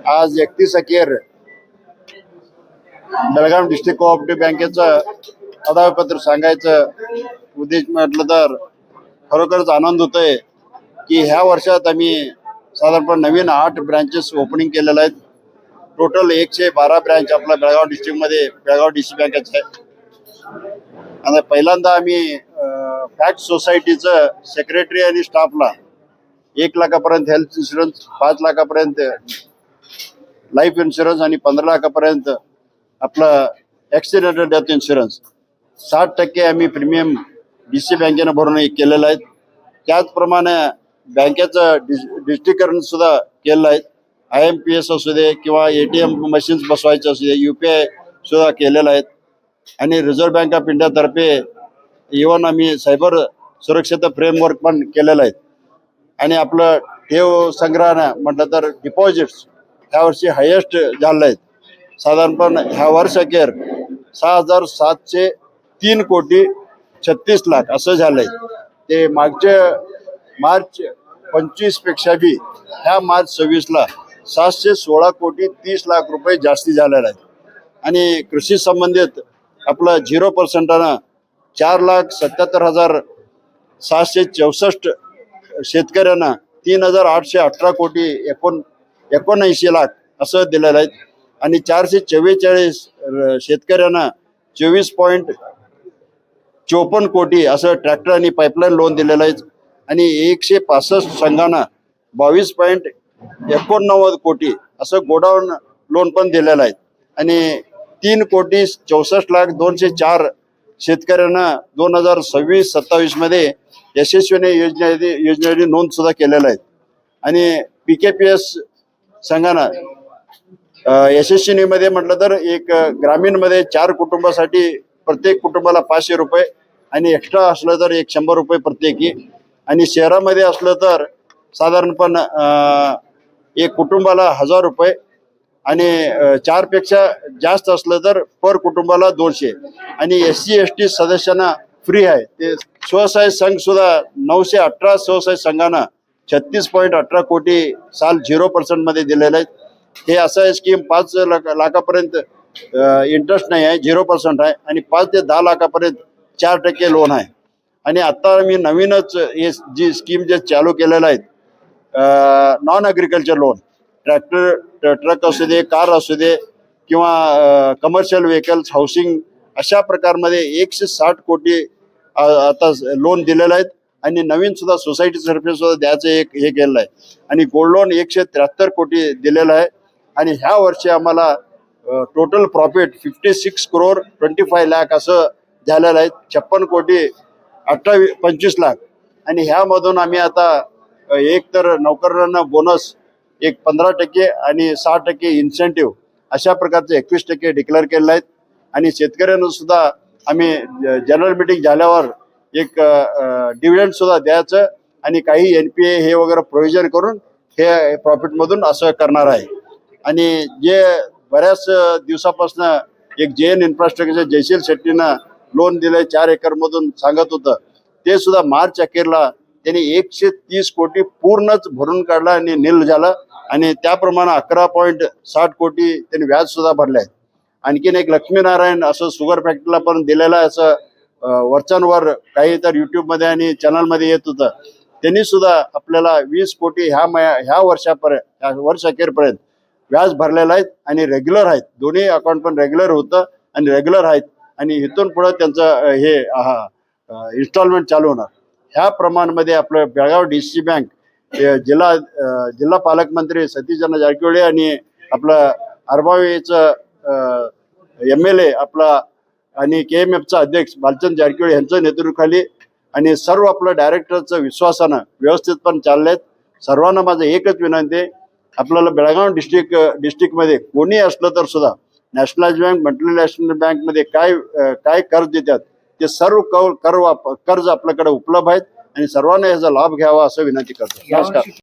आज 31 अखेर Belgaum district cooperative बँकेचं अहवालपत्र सांगायचं उद्देश म्हटलं तर खरोखरच आनंद होतोय की ह्या वर्षात आम्ही साधारणपणे नवीन 8 ब्रांचेस ओपनिंग केलेल्या आहेत. टोटल 112 ब्रांच आपल्या बेळगाव डिस्ट्रिक्टमध्ये बेळगाव डीसी बँकेचं आहे. आणि पहिल्यांदा आम्ही फॅक्ट सोसायटीचं सेक्रेटरी आणि स्टाफला 1 लाखापर्यंत हेल्थ इन्शुरन्स, 5 लाखापर्यंत लाईफ इन्शुरन्स आणि 15 लाखापर्यंत आपलं ॲक्सिडेंटल डेथ इन्शुरन्स 60% आम्ही प्रीमियम डीसी बँकेनं भरून केलेलं आहे. त्याचप्रमाणे बँकेचं डिजिटलीकरण सुद्धा केलेलं आहे. IMPS असू दे किंवा ATM मशीन्स बसवायचे असू दे, UPI सुद्धा केलेलं आहे. आणि रिझर्व्ह बँक ऑफ इंडियातर्फे इव्हन आम्ही सायबर सुरक्षेचं फ्रेमवर्क पण केलेलं आहे. आणि आपलं ठेव संग्रहानं म्हटलं तर डिपॉझिट्स ह्या वर्षी हायेस्ट झालं आहेत. साधारणपणे ह्या वर्षअखेर 6,703 कोटी 36 लाख असं झालंय. ते मागचे मार्च 25 पेक्षा बी ह्या मार्च 26ला 716 कोटी 30 लाख रुपये जास्ती झालेले आहेत. आणि कृषी संबंधित आपलं 0%नं 4,77,764 शेतकऱ्यांना 3,818 कोटी 79 लाख असं दिलेलं आहे. आणि 444 शेतकऱ्यांना 24.54 कोटी असं ट्रॅक्टर आणि पाईपलाईन लोन दिलेलं आहे. आणि 165 संघांना 22.89 कोटी असं गोडाऊन लोन पण दिलेलं आहे. आणि 3,64,02,004 शेतकऱ्यांना 2026-27 मध्ये यशस्वीने योजनेची नोंद सुद्धा केलेलं आहे. आणि PKPS संघांना यशस्वीनीमध्ये म्हटलं तर एक ग्रामीणमध्ये 4 कुटुंबासाठी प्रत्येक कुटुंबाला 500 रुपये आणि एक्स्ट्रा असलं तर 100 रुपये प्रत्येकी. आणि शहरामध्ये असलं तर साधारणपणे एक कुटुंबाला 1000 रुपये आणि 4 पेक्षा जास्त असलं तर पर कुटुंबाला 200. आणि SC ST सदस्यांना फ्री आहे. ते स्वसहाय्य संघ सुद्धा 918 स्वसहाय्य संघांना 36.18 कोटी साल 0% मध्ये दिलेले आहेत. हे असं आहे स्कीम 5 लाखापर्यंत इंटरेस्ट नाही आहे, 0% आहे. आणि 5 ते 10 लाखापर्यंत 4% लोन आहे. आणि आता मी नवीनच हे जी स्कीम जे चालू केलेलं आहे non agriculture loan, tractor, truck असू दे, कार असू दे किंवा कमर्शियल व्हेकल्स, हाऊसिंग अशा प्रकारमध्ये 160 कोटी आता लोन दिलेलं आहेत. आणि नवीन सुद्धा सोसायटी तर्फे सुद्धा द्यायचं एक हे केलेलं आहे. आणि गोल्ड लोन 173 कोटी दिलेलं आहे. आणि ह्या वर्षी आम्हाला टोटल प्रॉफिट 56 करोड 25 लाख असं झालेलं आहे. 56 कोटी 25 लाख. आणि ह्यामधून आम्ही आता एक तर नोकरांना बोनस एक 15% आणि 6% इन्सेंटिव्ह अशा प्रकारचे 21% डिक्लेअर केलेले आहेत. आणि शेतकऱ्यांना सुद्धा आम्ही जनरल मीटिंग झाल्यावर एक डिव्हिडंड सुद्धा द्यायचं आणि काही NPA हे वगैरे प्रोव्हिजन करून हे प्रॉफिटमधून असं करणार आहे. आणि जे बऱ्याच दिवसापासून एक JN इन्फ्रास्ट्रक्चर जयशील शेट्टीनं लोन दिलंय 4 एकरमधून सांगत होतं, ते सुद्धा मार्च अखेरला त्यांनी 130 कोटी पूर्णच भरून काढला आणि नील झालं. आणि त्याप्रमाणे 11.60 कोटी त्यांनी व्याज सुद्धा भरले आहे. आणखीन एक लक्ष्मीनारायण असं शुगर फॅक्टरीला पण दिलेलं आहे. असं वरच्यावर काही तर युट्यूबमध्ये आणि चॅनलमध्ये येत होतं. त्यांनी सुद्धा आपल्याला 20 कोटी ह्या वर्ष अखेरपर्यंत व्याज भरलेलं आहेत. आणि रेग्युलर आहेत, दोन्ही अकाउंट पण रेग्युलर होतं आणि रेग्युलर आहेत. आणि इथून पुढं त्यांचं हे इन्स्टॉलमेंट चालू होणार. ह्या प्रमाणामध्ये आपलं बेळगाव DCC बँक जिल्हा पालकमंत्री सतीशचंद्र जारकिहोळी आणि आपलं अरबावीचं MLA आपला आणि KMFचा अध्यक्ष बालचंद जारकिहोळी यांच्या नेतृत्वाखाली आणि सर्व आपलं डायरेक्टरचं विश्वासानं व्यवस्थित पण चाललेत. सर्वांना माझं एकच विनंती आहे, आपल्याला बेळगाव डिस्ट्रिक्टमध्ये कोणी असलं तर सुद्धा नॅशनलाइज बँक, मल्टीनॅशनल बँकमध्ये काय कर्ज देतात ते सर्व कर्ज आपल्याकडे उपलब्ध आहेत. आणि सर्वांना याचा लाभ घ्यावा असं विनंती करतो. नमस्कार.